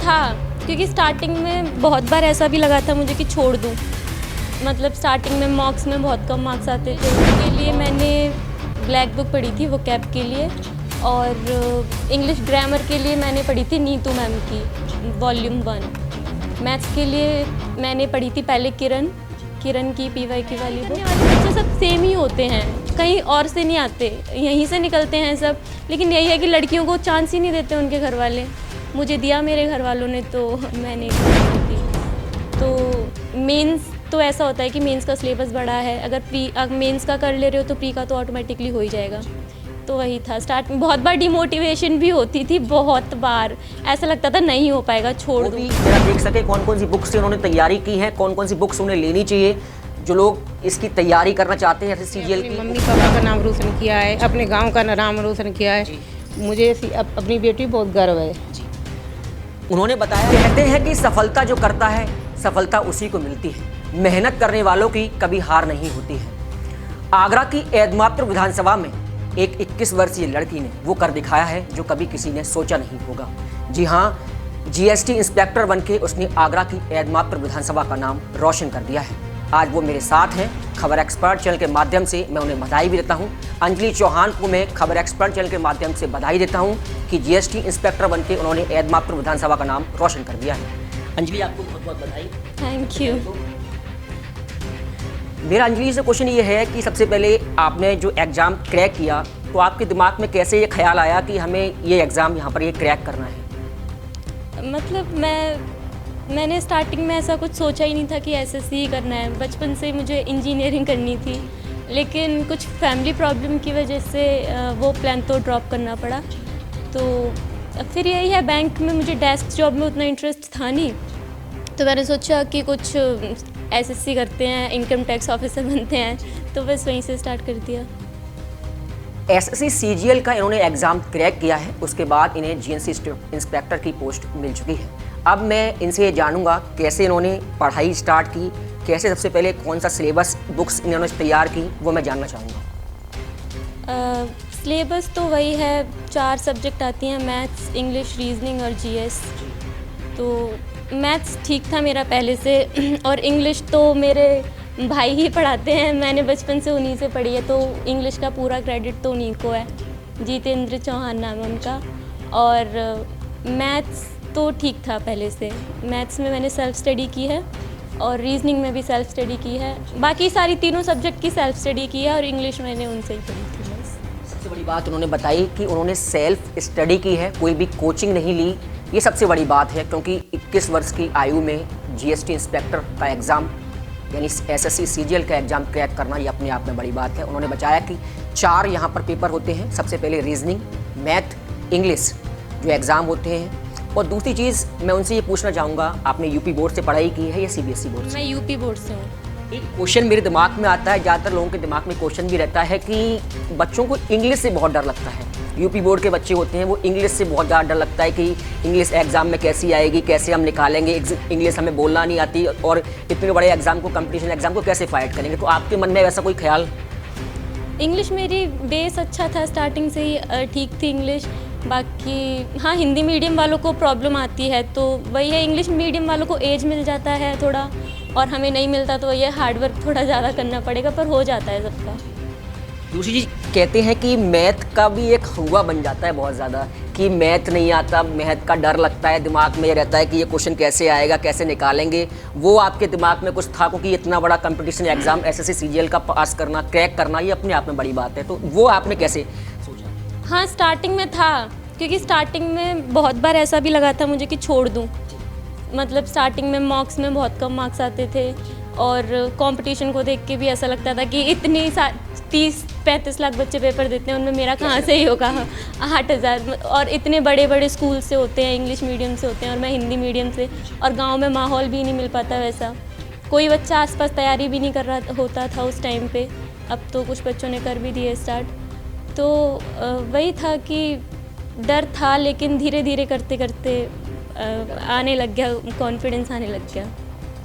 था, क्योंकि स्टार्टिंग में बहुत बार ऐसा भी लगा था मुझे कि छोड़ दूँ। मतलब स्टार्टिंग में मॉक्स में बहुत कम मार्क्स आते थे। उसके लिए मैंने ब्लैक बुक पढ़ी थी वोकैब के लिए, और इंग्लिश ग्रामर के लिए मैंने पढ़ी थी नीतू मैम की वॉल्यूम 1। मैथ्स के लिए मैंने पढ़ी थी पहले किरण की PYQ वाली बुक। बच्चे सब सेम ही होते हैं, कहीं और से नहीं आते, यहीं से निकलते हैं सब। लेकिन यही है कि लड़कियों को चांस ही नहीं देते उनके घर वाले। मुझे दिया मेरे घर वालों ने, तो मैंने दी। तो मेंस तो ऐसा होता है कि मेंस का सिलेबस बड़ा है, अगर मेंस का कर ले रहे हो तो प्री का तो ऑटोमेटिकली हो ही जाएगा। तो वही था, स्टार्ट में बहुत बार डिमोटिवेशन भी होती थी, बहुत बार ऐसा लगता था नहीं हो पाएगा, छोड़ दूँ। जरा देख सके कौन कौन सी बुक्स से उन्होंने तैयारी की है, कौन कौन सी बुक्स उन्हें लेनी चाहिए जो लोग इसकी तैयारी करना चाहते हैं सीजीएल की। मम्मी पापा का नाम रोशन किया है, अपने गांव का नाम रोशन किया है। मुझे अपनी बेटी बहुत गर्व है। उन्होंने बताया, कहते हैं कि सफलता जो करता है सफलता उसी को मिलती है, मेहनत करने वालों की कभी हार नहीं होती है। आगरा की एकमात्र विधानसभा में एक 21 वर्षीय लड़की ने वो कर दिखाया है जो कभी किसी ने सोचा नहीं होगा। जी हाँ, GST इंस्पेक्टर बनके उसने आगरा की एकमात्र विधानसभा का नाम रोशन कर दिया है। आज वो मेरे साथ हैं। खबर एक्सपर्ट चैनल के माध्यम से मैं उन्हें बधाई भी देता हूं। अंजलि चौहान को मैं खबर एक्सपर्ट चैनल के माध्यम से बधाई देता हूं कि GST इंस्पेक्टर बनके उन्होंने एकमात्र विधानसभा का नाम रोशन कर दिया है। अंजलि, आपको बहुत बहुत बधाई। Thank you. मेरा अंजलि से क्वेश्चन ये है कि सबसे पहले आपने जो एग्ज़ाम क्रैक किया तो आपके दिमाग में कैसे ये ख्याल आया कि हमें ये एग्ज़ाम यहाँ पर ये क्रैक करना है? मतलब मैंने स्टार्टिंग में ऐसा कुछ सोचा ही नहीं था कि SSC ही करना है। बचपन से मुझे इंजीनियरिंग करनी थी, लेकिन कुछ फैमिली प्रॉब्लम की वजह से वो प्लान तो ड्रॉप करना पड़ा। तो फिर यही है, बैंक में मुझे डेस्क जॉब में उतना इंटरेस्ट था नहीं, तो मैंने सोचा कि कुछ SSC करते हैं, इनकम टैक्स ऑफिसर बनते हैं, तो बस वहीं से स्टार्ट कर दिया। SSC CGL का इन्होंने एग्ज़ाम क्रैक किया है, उसके बाद इन्हें GNC इंस्पेक्टर की पोस्ट मिल चुकी है। अब मैं इनसे ये जानूंगा कैसे इन्होंने पढ़ाई स्टार्ट की, कैसे सबसे पहले कौन सा सिलेबस बुक्स इन्होंने तैयार की, वो मैं जानना चाहूँगा। सिलेबस तो वही है, 4 सब्जेक्ट आती हैं, मैथ्स, इंग्लिश, रीजनिंग और GS। तो मैथ्स ठीक था मेरा पहले से, और इंग्लिश तो मेरे भाई ही पढ़ाते हैं, मैंने बचपन से उन्हीं से पढ़ी है, तो इंग्लिश का पूरा क्रेडिट तो उन्हीं को है। जितेंद्र चौहान नाम है उनका। और मैथ्स तो ठीक था पहले से, मैथ्स में मैंने सेल्फ स्टडी की है और रीजनिंग में भी सेल्फ स्टडी की है। बाकी सारी तीनों सब्जेक्ट की सेल्फ स्टडी की है, और इंग्लिश मैंने उनसे ही पढ़ी थी बस। सबसे बड़ी बात उन्होंने बताई कि उन्होंने सेल्फ स्टडी की है, कोई भी कोचिंग नहीं ली। ये सबसे बड़ी बात है, क्योंकि 21 वर्ष की आयु में GST इंस्पेक्टर का एग्ज़ाम यानी SSC CGL का एग्ज़ाम क्रैक करना ये अपने आप में बड़ी बात है। उन्होंने बताया कि 4 यहाँ पर पेपर होते हैं। सबसे पहले रीजनिंग, मैथ, इंग्लिश जो एग्ज़ाम होते हैं। और दूसरी चीज़ मैं उनसे ये पूछना चाहूँगा, आपने UP बोर्ड से पढ़ाई की है या CBSE बोर्ड से? मैं UP बोर्ड से हूँ। एक क्वेश्चन मेरे दिमाग में आता है, ज़्यादातर लोगों के दिमाग में क्वेश्चन भी रहता है कि बच्चों को इंग्लिश से बहुत डर लगता है। UP बोर्ड के बच्चे होते हैं, वो इंग्लिश से बहुत ज़्यादा डर लगता है कि इंग्लिश एग्ज़ाम में कैसी आएगी, कैसे हम निकालेंगे, इंग्लिश हमें बोलना नहीं आती, और इतने बड़े एग्ज़ाम को, कंपटीशन एग्ज़ाम को कैसे फाइट करेंगे। तो आपके मन में वैसा कोई ख्याल? इंग्लिश मेरी बेस अच्छा था, स्टार्टिंग से ही ठीक थी इंग्लिश। बाकी हाँ, हिंदी मीडियम वालों को प्रॉब्लम आती है, तो वही है, इंग्लिश मीडियम वालों को एज मिल जाता है थोड़ा, और हमें नहीं मिलता, तो ये हार्ड वर्क थोड़ा ज़्यादा करना पड़ेगा, पर हो जाता है सबका। दूसरी चीज़ कहते हैं कि मैथ का भी एक हुआ बन जाता है बहुत ज़्यादा, कि मैथ नहीं आता, मैथ का डर लगता है, दिमाग में ये रहता है कि ये क्वेश्चन कैसे आएगा, कैसे निकालेंगे। वो आपके दिमाग में कुछ था, क्योंकि इतना बड़ा कंपटीशन एग्ज़ाम SSC CGL का पास करना, क्रैक करना, ये अपने आप में बड़ी बात है। तो वो आपने कैसे सोचा? हाँ, स्टार्टिंग में था, क्योंकि स्टार्टिंग में बहुत बार ऐसा भी लगा था मुझे कि छोड़ दूँ। मतलब स्टार्टिंग में मॉक्स में बहुत कम मार्क्स आते थे, और कंपटीशन को देख के भी ऐसा लगता था कि इतनी 30-35 लाख बच्चे पेपर देते हैं, उनमें मेरा कहाँ से ही होगा 8,000, और इतने बड़े बड़े स्कूल से होते हैं, इंग्लिश मीडियम से होते हैं, और मैं हिंदी मीडियम से, और गांव में माहौल भी नहीं मिल पाता वैसा, कोई बच्चा आसपास तैयारी भी नहीं कर रहा होता था उस टाइम पे। अब तो कुछ बच्चों ने कर भी दिए स्टार्ट। तो वही था कि डर था, लेकिन धीरे धीरे करते करते आने लग गया, कॉन्फिडेंस आने लग गया।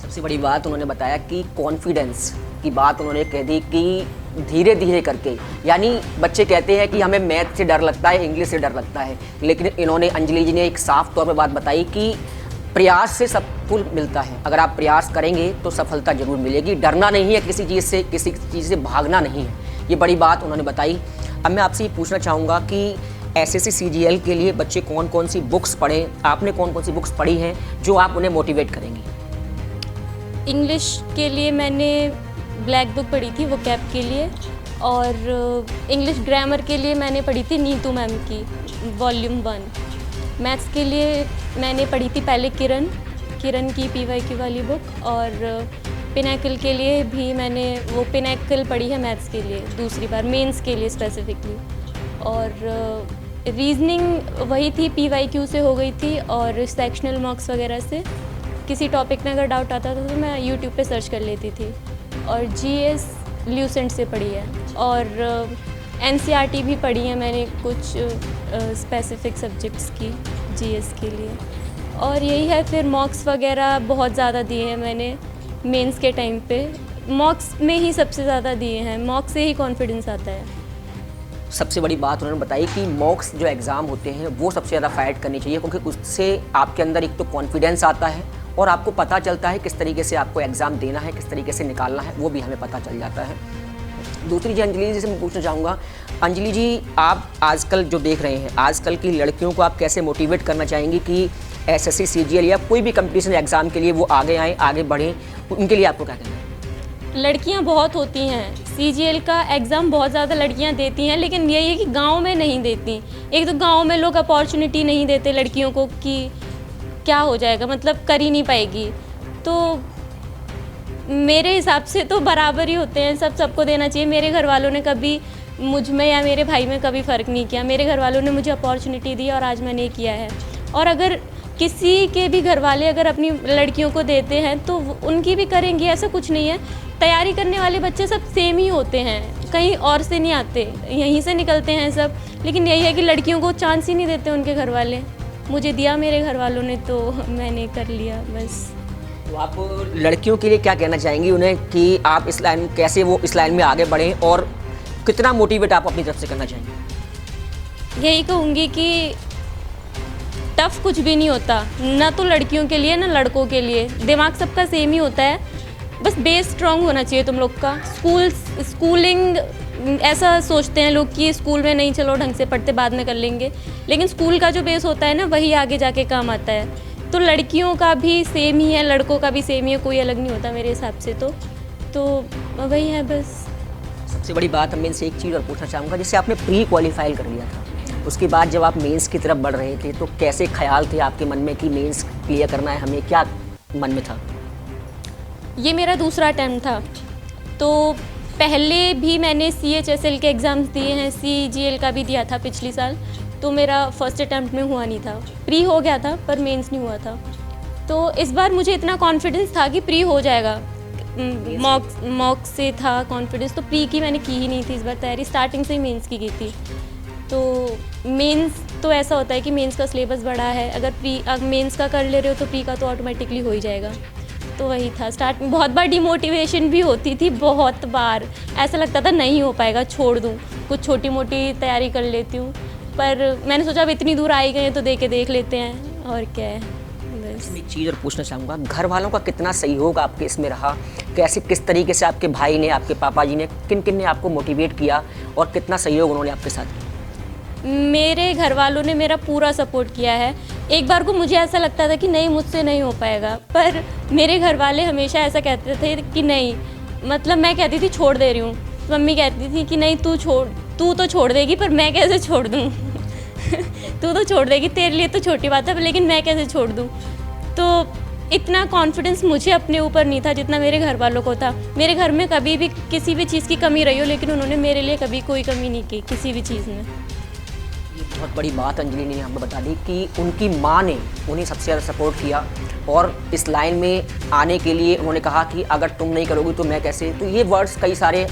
सबसे बड़ी बात उन्होंने बताया कि कॉन्फिडेंस की बात उन्होंने कह दी कि धीरे धीरे करके, यानी बच्चे कहते हैं कि हमें मैथ से डर लगता है, इंग्लिश से डर लगता है, लेकिन इन्होंने, अंजलि जी ने एक साफ तौर पर बात बताई कि प्रयास से सब कुछ मिलता है। अगर आप प्रयास करेंगे तो सफलता जरूर मिलेगी। डरना नहीं है किसी चीज़ से, किसी चीज़ से भागना नहीं है। ये बड़ी बात उन्होंने बताई। अब मैं आपसे ये पूछना चाहूँगा कि एसएससी सीजीएल के लिए बच्चे कौन कौन सी बुक्स पढ़ें, आपने कौन कौन सी बुक्स पढ़ी हैं जो आप उन्हें मोटिवेट करेंगी? इंग्लिश के लिए मैंने ब्लैक बुक पढ़ी थी वोकैब के लिए, और इंग्लिश ग्रामर के लिए मैंने पढ़ी थी नीतू मैम की वॉल्यूम 1। मैथ्स के लिए मैंने पढ़ी थी पहले किरण की PYQ वाली बुक, और पिनैकल के लिए भी मैंने वो पिनैकल पढ़ी है मैथ्स के लिए दूसरी बार, मेंस के लिए स्पेसिफिकली। और रीजनिंग वही थी, PYQ से हो गई थी, और सेक्शनल मार्क्स वगैरह से किसी टॉपिक में अगर डाउट आता था तो मैं यूट्यूब पे सर्च कर लेती थी। और GS ल्यूसेंट से पढ़ी है, और NCERT भी पढ़ी है मैंने कुछ स्पेसिफिक सब्जेक्ट्स की GS के लिए। और यही है, फिर मॉक्स वगैरह बहुत ज़्यादा दिए हैं मैंने मेंस के टाइम पे। मॉक्स में ही सबसे ज़्यादा दिए हैं, मॉक्स से ही कॉन्फिडेंस आता है। सबसे बड़ी बात उन्होंने बताई कि मॉक्स जो एग्ज़ाम होते हैं वो सबसे ज़्यादा फाइट करनी चाहिए, क्योंकि उससे आपके अंदर एक तो कॉन्फिडेंस आता है और आपको पता चलता है किस तरीके से आपको एग्ज़ाम देना है, किस तरीके से निकालना है, वो भी हमें पता चल जाता है। दूसरी जी अंजलि जी से मैं पूछना चाहूँगा, अंजलि जी आप आजकल जो देख रहे हैं, आजकल की लड़कियों को आप कैसे मोटिवेट करना चाहेंगी कि एसएससी सीजीएल या कोई भी कंपटीशन एग्ज़ाम के लिए वो आगे आएँ, आगे बढ़ें, उनके लिए आपको क्या कहना है? लड़कियां बहुत होती हैं, सीजीएल का एग्ज़ाम बहुत ज़्यादा लड़कियां देती हैं, लेकिन यही है कि गांव में नहीं देती। एक तो गांव में लोग अपॉर्चुनिटी नहीं देते लड़कियों को कि क्या हो जाएगा, मतलब कर ही नहीं पाएगी। तो मेरे हिसाब से तो बराबर ही होते हैं, सबको देना चाहिए। मेरे घर वालों ने कभी मुझ में या मेरे भाई में कभी फ़र्क नहीं किया। मेरे घर वालों ने मुझे अपॉर्चुनिटी दी और आज मैंने ये किया है। और अगर किसी के भी घर वाले अगर अपनी लड़कियों को देते हैं तो उनकी भी करेंगी, ऐसा कुछ नहीं है। तैयारी करने वाले बच्चे सब सेम ही होते हैं, कहीं और से नहीं आते, यहीं से निकलते हैं सब। लेकिन यही है कि लड़कियों को चांस ही नहीं देते उनके घर वाले। मुझे दिया मेरे घर वालों ने तो मैंने कर लिया बस। तो आप लड़कियों के लिए क्या कहना चाहेंगी उन्हें कि आप इस लाइन कैसे वो इस लाइन में आगे बढ़ें, और कितना मोटिवेट आप अपनी तरफ से करना चाहेंगे? यही कहूँगी कि टफ कुछ भी नहीं होता, ना तो लड़कियों के लिए ना लड़कों के लिए। दिमाग सबका सेम ही होता है, बस बेस स्ट्रांग होना चाहिए तुम लोग का। स्कूलिंग ऐसा सोचते हैं लोग कि स्कूल में नहीं, चलो ढंग से पढ़ते बाद में कर लेंगे, लेकिन स्कूल का जो बेस होता है ना वही आगे जाके काम आता है। तो लड़कियों का भी सेम ही है, लड़कों का भी सेम ही है, कोई अलग नहीं होता मेरे हिसाब से। तो वही है बस। सबसे बड़ी बात मैं इनसे एक चीज़ और पूछना चाहूँगा, जैसे आपने प्री क्वालिफाई कर लिया था, उसके बाद जब आप मेंस की तरफ बढ़ रहे थे तो कैसे ख्याल थे आपके मन में कि मेंस क्लियर करना है हमें, क्या मन में था? ये मेरा दूसरा अटैम्प्ट था। तो पहले भी मैंने CHSL के एग्ज़ाम्स दिए हैं, CGL का भी दिया था पिछली साल, तो मेरा फर्स्ट अटैम्प्ट में हुआ नहीं था। प्री हो गया था पर मेंस नहीं हुआ था। तो इस बार मुझे इतना कॉन्फिडेंस था कि प्री हो जाएगा, मॉक से था कॉन्फिडेंस, तो प्री की मैंने की ही नहीं थी इस बार तैयारी, स्टार्टिंग से ही मेंस की थी। तो मेंस तो ऐसा होता है कि मेंस का सिलेबस बड़ा है, अगर मेंस का कर ले रहे हो तो प्री का तो ऑटोमेटिकली हो ही जाएगा। तो वही था, स्टार्ट में बहुत बार डिमोटिवेशन भी होती थी, बहुत बार ऐसा लगता था नहीं हो पाएगा, छोड़ दूँ, कुछ छोटी मोटी तैयारी कर लेती हूँ। पर मैंने सोचा अब इतनी दूर आ ही गए तो देख लेते हैं, और क्या है बस। एक चीज़ और पूछना चाहूँगा, घर वालों का कितना सहयोग आपके इसमें रहा? कैसे किस तरीके से आपके भाई ने, आपके पापा जी ने, किन किन ने आपको मोटिवेट किया और कितना सहयोग उन्होंने आपके साथ किया? मेरे घर वालों ने मेरा पूरा सपोर्ट किया है। एक बार को मुझे ऐसा लगता था कि नहीं मुझसे नहीं हो पाएगा, पर मेरे घर वाले हमेशा ऐसा कहते थे कि नहीं, मतलब मैं कहती थी छोड़ दे रही हूँ, मम्मी कहती थी कि नहीं तू तो छोड़ देगी, पर मैं कैसे छोड़ दूँ तू तो छोड़ देगी, तेरे लिए तो छोटी बात है, लेकिन मैं कैसे छोड़ दूँ। तो इतना कॉन्फिडेंस मुझे अपने ऊपर नहीं था जितना मेरे घर वालों को था। मेरे घर में कभी भी किसी भी चीज़ की कमी रही हो, लेकिन उन्होंने मेरे लिए कभी कोई कमी नहीं की किसी भी चीज़ में। ये बहुत बड़ी बात अंजलि ने हमें बता दी कि उनकी माँ ने उन्हें सबसे ज़्यादा सपोर्ट किया, और इस लाइन में आने के लिए उन्होंने कहा कि अगर तुम नहीं करोगी तो मैं कैसे। तो ये वर्ड्स कई सारे,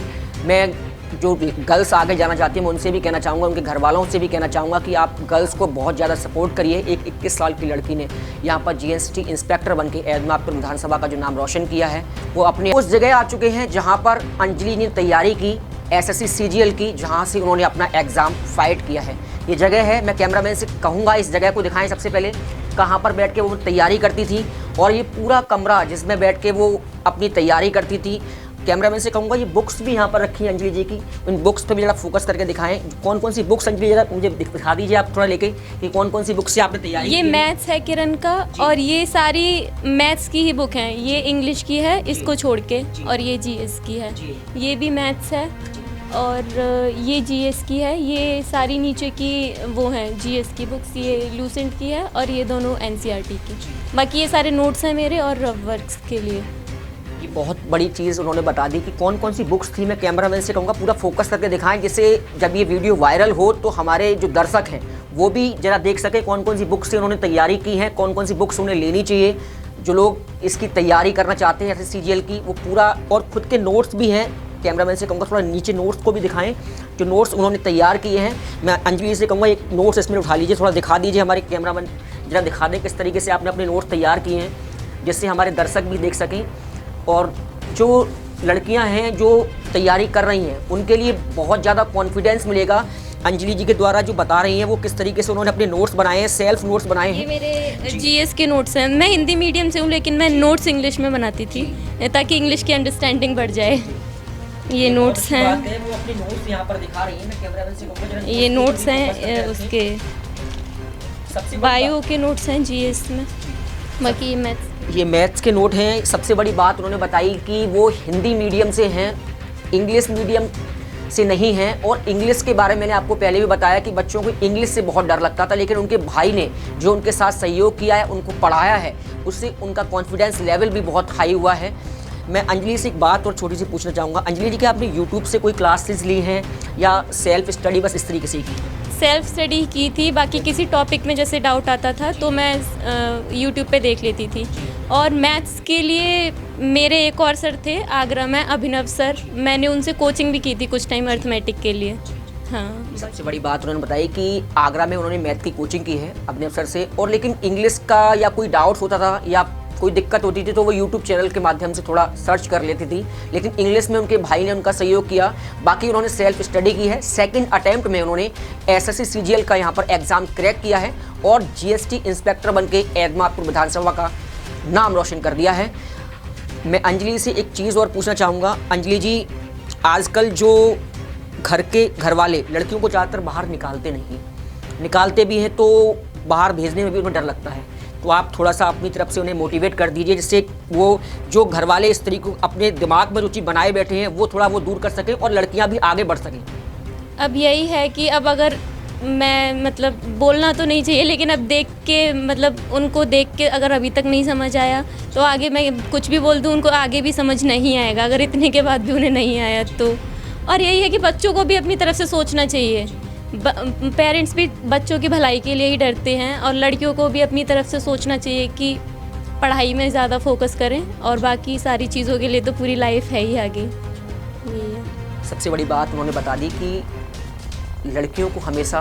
मैं जो गर्ल्स आगे जाना चाहती हैं मैं उनसे भी कहना चाहूँगा, उनके घर वालों से भी कहना चाहूँगा कि आप गर्ल्स को बहुत ज़्यादा सपोर्ट करिए। एक 21 साल की लड़की ने यहाँ पर GST इंस्पेक्टर बन के एदमापुर विधानसभा का जो नाम रोशन किया है, वो अपने उस जगह आ चुके हैं जहाँ पर अंजलि ने तैयारी की SSC CGL की, जहाँ से उन्होंने अपना एग्ज़ाम फाइट किया है। ये जगह है, मैं कैमरामैन से कहूँगा इस जगह को दिखाएं सबसे पहले। कहाँ पर बैठ के वो तैयारी करती थी, और ये पूरा कमरा जिसमें बैठ के वो अपनी तैयारी करती थी। कैमरामैन से कहूँगा ये बुक्स भी यहाँ पर रखी हैं अंजलि जी की, इन बुक्स पे भी जरा फोकस करके दिखाएं कौन कौन सी बुक्स। अंजलि जरा मुझे दिखा दीजिए आप थोड़ा लेके कि कौन कौन सी बुक्स से आपने तैयारी ये की है। मैथ्स है किरण का, और ये सारी मैथ्स की ही बुक हैं। ये इंग्लिश की है इसको छोड़ के, और ये जीएस की है। ये भी मैथ्स है, और ये जीएस की है। ये सारी नीचे की वो हैं जीएस की बुक्स, ये लूसेंट की है, और ये दोनों एनसीईआरटी की। बाकी ये सारे नोट्स हैं मेरे और रफ वर्क्स के लिए। ये बहुत बड़ी चीज़ उन्होंने बता दी कि कौन कौन सी बुक्स थी। मैं कैमरामैन से कहूँगा पूरा फोकस करके दिखाएं, जिससे जब ये वीडियो वायरल हो तो हमारे जो दर्शक हैं वो भी जरा देख सके कौन कौन सी बुक्स से उन्होंने तैयारी की है, कौन कौन सी बुक्स उन्हें लेनी चाहिए। जो लोग इसकी तैयारी करना चाहते हैं जैसे सीजीएल की, वो पूरा, और खुद के नोट्स भी हैं। कैमरामैन से कहूँगा थोड़ा नीचे नोट्स को भी दिखाएं, जो नोट्स उन्होंने तैयार किए हैं। मैं अंजलि से कहूँगा एक नोट्स इसमें उठा लीजिए, थोड़ा दिखा दीजिए, हमारे कैमरामैन जरा दिखा दें किस तरीके से आपने अपने नोट्स तैयार किए हैं, जिससे हमारे दर्शक भी देख सकें। और जो लड़कियां हैं जो तैयारी कर रही हैं उनके लिए बहुत ज़्यादा कॉन्फिडेंस मिलेगा। अंजलि जी के द्वारा जो बता रही हैं वो किस तरीके से उन्होंने अपने नोट्स बनाए हैं, सेल्फ नोट्स बनाए ये हैं। मेरे जीएस के नोट्स हैं। मैं हिंदी मीडियम से हूँ, लेकिन मैं नोट्स इंग्लिश में बनाती थी ताकि इंग्लिश की अंडरस्टैंडिंग बढ़ जाए। ये नोट्स हैं, वो अपने नोट्स यहाँ पर दिखा रही हैं। मैं कैमरामैन से कहूँगा जरा ये नोट्स हैं उसके सबसे बायो के नोट्स हैं जीएस में। बाकी ये मैथ्स ये मैथ्स के नोट हैं। सबसे बड़ी बात उन्होंने बताई कि वो हिंदी मीडियम से हैं, इंग्लिश मीडियम से नहीं हैं। और इंग्लिश के बारे में मैंने आपको पहले भी बताया कि बच्चों को इंग्लिश से बहुत डर लगता था, लेकिन उनके भाई ने जो उनके साथ सहयोग किया है, उनको पढ़ाया है, उससे उनका कॉन्फिडेंस लेवल भी बहुत हाई हुआ है। मैं अंजलि से एक बात और छोटी सी पूछना चाहूँगा। अंजलि जी, क्या आपने यूट्यूब से कोई क्लासेस ली हैं या सेल्फ स्टडी बस इस तरीके से ही की? सेल्फ स्टडी की थी। बाकी किसी टॉपिक में जैसे डाउट आता था तो मैं यूट्यूब पे देख लेती थी। और मैथ्स के लिए मेरे एक और सर थे आगरा में, अभिनव सर, मैंने उनसे कोचिंग भी की थी कुछ टाइम अर्थमेटिक के लिए। हाँ, सबसे बड़ी बात उन्होंने बताई कि आगरा में उन्होंने मैथ की कोचिंग की है अभिनव सर से। और लेकिन इंग्लिश का या कोई डाउट्स होता था या कोई दिक्कत होती थी तो वो यूट्यूब चैनल के माध्यम से थोड़ा सर्च कर लेती थी, लेकिन इंग्लिश में उनके भाई ने उनका सहयोग किया। बाकी उन्होंने सेल्फ स्टडी की है। सेकंड अटेम्प्ट में उन्होंने एसएससी सीजीएल का यहाँ पर एग्ज़ाम क्रैक किया है और जीएसटी इंस्पेक्टर बनके एदमापुर विधानसभा का नाम रोशन कर दिया है। मैं अंजलि से एक चीज़ और पूछना चाहूँगा। अंजलि जी, आजकल जो घर वाले लड़कियों को ज़्यादातर बाहर निकालते नहीं, निकालते भी हैं तो बाहर भेजने में भी उन्हें डर लगता है, तो आप थोड़ा सा अपनी तरफ से उन्हें मोटिवेट कर दीजिए, जिससे वो जो घर वाले इस तरीके को अपने दिमाग में जो चीज़ बनाए बैठे हैं वो थोड़ा वो दूर कर सकें और लड़कियां भी आगे बढ़ सकें। अब यही है कि अब अगर मैं मतलब बोलना तो नहीं चाहिए, लेकिन अब देख के मतलब उनको देख के अगर अभी तक नहीं समझ आया तो आगे मैं कुछ भी बोल दूँ उनको आगे भी समझ नहीं आएगा, अगर इतने के बाद भी उन्हें नहीं आया तो। और यही है कि बच्चों को भी अपनी तरफ से सोचना चाहिए। पेरेंट्स भी बच्चों की भलाई के लिए ही डरते हैं, और लड़कियों को भी अपनी तरफ से सोचना चाहिए कि पढ़ाई में ज़्यादा फोकस करें, और बाकी सारी चीज़ों के लिए तो पूरी लाइफ है ही आगे। यही है। सबसे बड़ी बात उन्होंने बता दी कि लड़कियों को हमेशा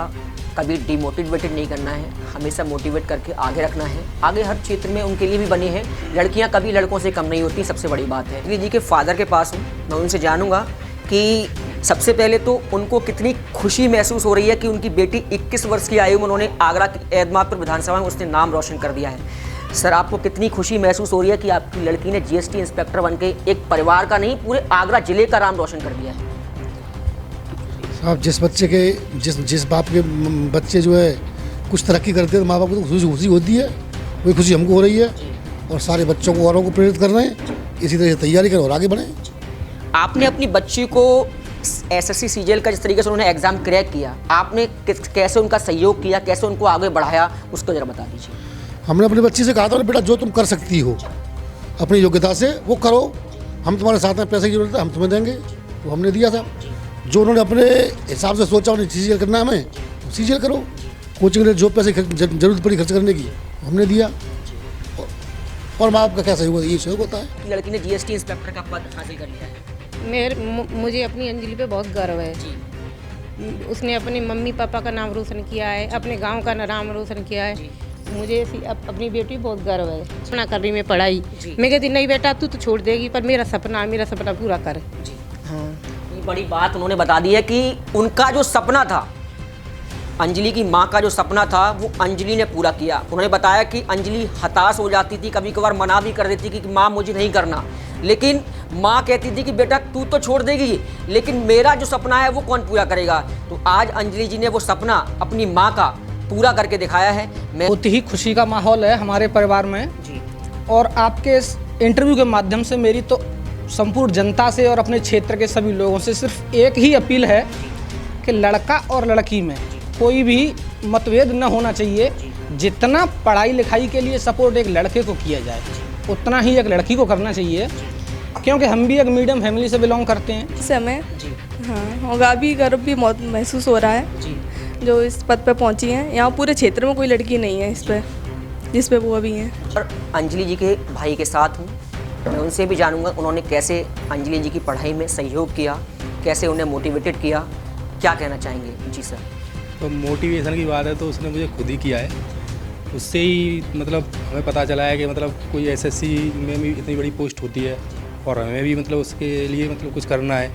कभी डिमोटिवेटेड नहीं करना है, हमेशा मोटिवेट करके आगे रखना है। आगे हर क्षेत्र में उनके लिए भी बने हैं। लड़कियां कभी लड़कों से कम नहीं होती, सबसे बड़ी बात है। जी के फादर के पास हूँ, मैं उनसे जानूंगा कि सबसे पहले तो उनको कितनी खुशी महसूस हो रही है कि उनकी बेटी 21 वर्ष की आयु में उन्होंने आगरा की एदमापुर विधानसभा में उसने नाम रोशन कर दिया है। सर, आपको कितनी खुशी महसूस हो रही है कि आपकी लड़की ने जीएसटी इंस्पेक्टर बनके एक परिवार का नहीं पूरे आगरा जिले का नाम रोशन कर दिया है? साहब, जिस बाप के बच्चे जो है कुछ तरक्की करते हैं तो माँ बाप को तो खुशी होती है, वही खुशी हमको हो रही है। और सारे बच्चों को औरों को प्रेरित कर रहे हैं इसी तरह से तैयारी करें और आगे बढ़ें। आपने अपनी बच्ची को एसएससी सीजीएल का जिस तरीके से उन्होंने एग्जाम क्रैक किया, आपने कैसे उनका सहयोग किया, कैसे उनको आगे बढ़ाया, उसको जरा बता दीजिए। हमने अपनी बच्ची से कहा था, बेटा जो तुम कर सकती हो अपनी योग्यता से वो करो, हम तुम्हारे साथ में, पैसे की जरूरत है हम तुम्हें देंगे, वो हमने दिया था। जो उन्होंने अपने हिसाब से सोचा उन्हें सीजीएल करना है, हमें सीजीएल करो, कोचिंग में जो पैसे जरूरत पड़ी खर्च करने की हमने दिया। और माँ बाप का क्या सहयोग, ये सहयोग होता है। लड़की ने जीएसटी इंस्पेक्टर का पद हासिल कर लिया है। मुझे अपनी अंजलि पे बहुत गर्व है। उसने अपने मम्मी पापा का नाम रोशन किया है, अपने गांव का नाम रोशन किया है। मुझे अपनी बेटी बहुत गर्व है। सपना कर रही मैं पढ़ाई, मैं कहती नहीं बेटा तू तो छोड़ देगी, पर मेरा सपना पूरा कर। हाँ, ये बड़ी बात उन्होंने बता दी है कि उनका जो सपना था अंजलि की माँ का जो सपना था वो अंजलि ने पूरा किया। उन्होंने बताया कि अंजलि हताश हो जाती थी, कभी कभार मना भी कर देती कि माँ मुझे नहीं करना, लेकिन माँ कहती थी कि बेटा तू तो छोड़ देगी, लेकिन मेरा जो सपना है वो कौन पूरा करेगा। तो आज अंजलि जी ने वो सपना अपनी माँ का पूरा करके दिखाया है। मैं बहुत ही खुशी का माहौल है हमारे परिवार में जी और आपके इस इंटरव्यू के माध्यम से मेरी तो संपूर्ण जनता से और अपने क्षेत्र के सभी लोगों से सिर्फ एक ही अपील है कि लड़का और लड़की में कोई भी मतभेद न होना चाहिए। जितना पढ़ाई लिखाई के लिए सपोर्ट एक लड़के को किया जाए उतना ही एक लड़की को करना चाहिए, क्योंकि हम भी एक मीडियम फैमिली से बिलोंग करते हैं। इस समय हाँ होगा, भी गर्व भी बहुत महसूस हो रहा है जो इस पद पर पहुंची हैं। यहाँ पूरे क्षेत्र में कोई लड़की नहीं है इस पर जिस पे वो अभी हैं। और अंजलि जी के भाई के साथ हूँ, मैं उनसे भी जानूंगा उन्होंने कैसे अंजलि जी की पढ़ाई में सहयोग किया, कैसे उन्हें मोटिवेटेड किया, क्या कहना चाहेंगे। जी सर। तो मोटिवेशन की बात है तो उसने मुझे खुद ही किया है, उससे ही मतलब हमें पता चला है कि मतलब कोई एसएससी में भी इतनी बड़ी पोस्ट होती है और हमें भी मतलब उसके लिए मतलब कुछ करना है।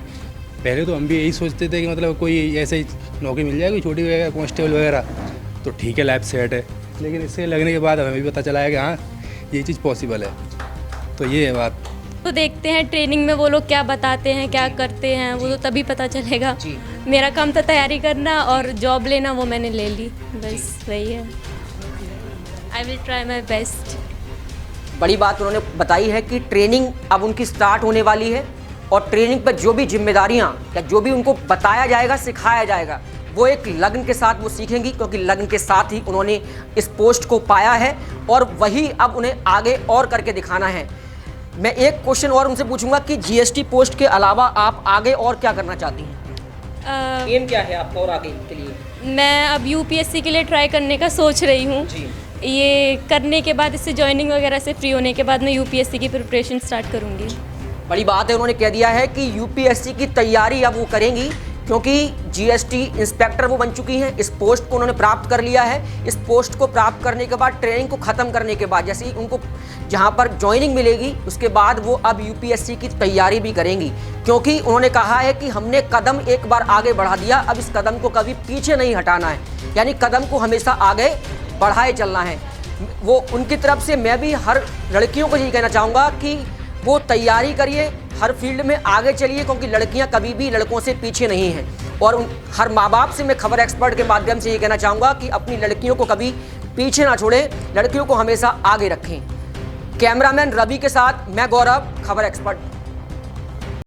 पहले तो हम भी यही सोचते थे कि मतलब कोई ऐसे ही नौकरी मिल जाए, कोई छोटी वगैरह कांस्टेबल वगैरह, तो ठीक है लाइफ सेट है। लेकिन इससे लगने के बाद हमें भी पता चला है कि हाँ ये चीज़ पॉसिबल है। तो ये है बात। तो देखते हैं ट्रेनिंग में वो लोग क्या बताते हैं, क्या करते हैं, वो तो तभी पता चलेगा। मेरा काम था तैयारी करना और जॉब लेना, वो मैंने ले ली, बस वही है। I will try my best. बड़ी बात उन्होंने बताई है कि ट्रेनिंग अब उनकी स्टार्ट होने वाली है और ट्रेनिंग पर जो भी जिम्मेदारियां या जो भी उनको बताया जाएगा, सिखाया जाएगा, वो एक लगन के साथ वो सीखेंगी, क्योंकि लगन के साथ ही उन्होंने इस पोस्ट को पाया है और वही अब उन्हें आगे और करके दिखाना है। मैं एक क्वेश्चन और उनसे पूछूंगा कि जीएसटी पोस्ट के अलावा आप आगे और क्या करना चाहती हैं? एम क्या है आपका और आगे के लिए? मैं अब यूपीएससी के लिए ट्राई करने का सोच रही हूँ। ये करने के बाद, इससे ज्वाइनिंग वगैरह से फ्री होने के बाद मैं यूपीएससी की प्रिपरेशन स्टार्ट करूँगी। बड़ी बात है, उन्होंने कह दिया है कि यूपीएससी की तैयारी अब वो करेंगी, क्योंकि जीएसटी इंस्पेक्टर वो बन चुकी हैं। इस पोस्ट को उन्होंने प्राप्त कर लिया है। इस पोस्ट को प्राप्त करने के बाद, ट्रेनिंग को ख़त्म करने के बाद, जैसे ही उनको जहां पर ज्वाइनिंग मिलेगी उसके बाद वो अब यूपीएससी की तैयारी भी करेंगी, क्योंकि उन्होंने कहा है कि हमने कदम एक बार आगे बढ़ा दिया, अब इस कदम को कभी पीछे नहीं हटाना है, यानी कदम को हमेशा आगे बढ़ाए चलना है। वो उनकी तरफ से मैं भी हर लड़कियों को यही कहना चाहूँगा कि वो तैयारी करिए, हर फील्ड में आगे चलिए, क्योंकि लड़कियां कभी भी लड़कों से पीछे नहीं हैं। और हर माँ बाप से मैं खबर एक्सपर्ट के माध्यम से ये कहना चाहूँगा कि अपनी लड़कियों को कभी पीछे ना छोड़ें, लड़कियों को हमेशा आगे रखें। कैमरामैन रवि के साथ मैं गौरव, खबर एक्सपर्ट।